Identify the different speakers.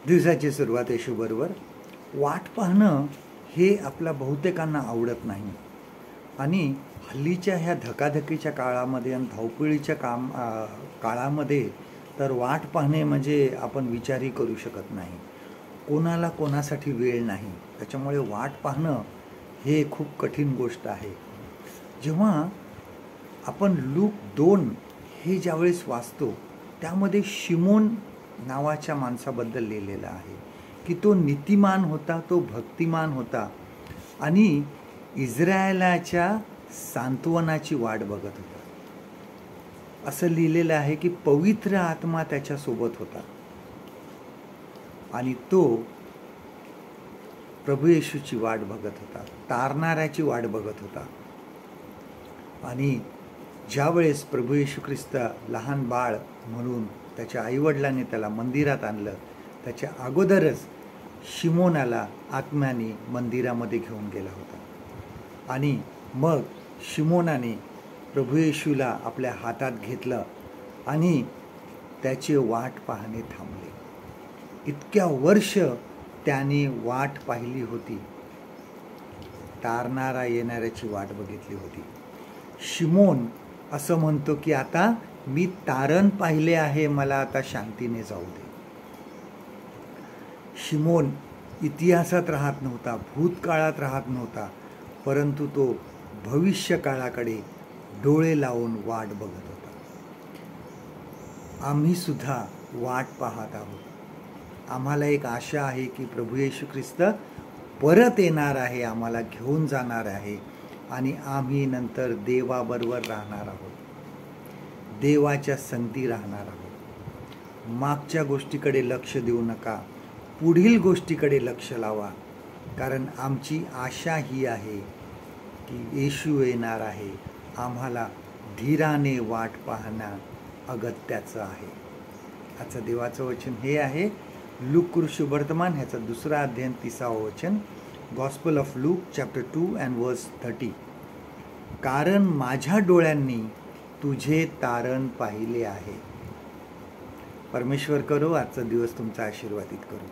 Speaker 1: दिवसाची सुरुवात येशूबरोबर. वाट पाहणं हे आपल्या बहुतेकांना आवडत नाही आणि हल्लीच्या ह्या धकाधकीच्या काळामध्ये आणि धावपळीच्या काळामध्ये तर वाट पाहणे म्हणजे आपण विचारही करू शकत नाही. कोणाला कोणासाठी वेळ नाही. त्याच्यामुळे वाट पाहणं हे खूप कठीण गोष्ट आहे. जेव्हा आपण लूक 2 हे ज्यावेळेस वाचतो त्यामध्ये शिमोन नावाच्या माणसाबद्दल लिहिलेलं आहे की तो नीतिमान होता, तो भक्तिमान होता आणि इस्रायलाच्या सांत्वनाची वाट बघत होता. असं लिहिलेलं आहे की पवित्र आत्मा त्याच्यासोबत होता आणि तो प्रभू येशूची वाट बघत होता, तारणाऱ्याची वाट बघत होता. आणि ज्यावेळेस प्रभू येशू ख्रिस्त लहान बाळ म्हणून त्याच्या आईवडिलांनी त्याला मंदिरात आणलं, त्याच्या अगोदरच शिमोनाला आत्म्याने मंदिरामध्ये घेऊन गेला होता आणि मग शिमोनाने प्रभू येशूला आपल्या हातात घेतलं आणि त्याचे वाट पाहणे थांबले. इतक्या वर्ष त्याने वाट पाहिली होती, तारणारा येणाऱ्याची वाट बघितली होती. शिमोन असं म्हणतो की आता मी तारण पाहिले आहे, मला आता शांतीने जाऊ दे. शिमोन इतिहासात राहत नव्हता, भूतकाळात राहत नव्हता, परंतु तो भविष्य काळाकडे डोळे लावून वाट बघत होता. आम्ही सुद्धा वाट पाहत आहोत. आम्हाला एक आशा आहे की प्रभू येशू ख्रिस्त परत येणार आहे, आम्हाला घेऊन जाणार आहे आणि आम्ही नंतर देवाबरोबर राहणार आहोत, देवाच्या संगती राहणार आहोत. मागच्या गोष्टीकडे लक्ष देऊ नका, पुढील गोष्टीकडे लक्ष लावा, कारण आमची आशा ही आहे की येशू येणार आहे. आम्हाला धीराने वाट पाहणं अगत्याचं आहे. आजचं देवाचं वचन हे आहे लूक शुभवर्तमान ह्याचं 2 अध्याय 30 वचन, gospel of look chapter 2 and verse 30. कारण माझ्या डोळ्यांनी तुझे तारण पाहिले आहे. परमेश्वर करो आजचा दिवस तुमचा आशीर्वादित करू.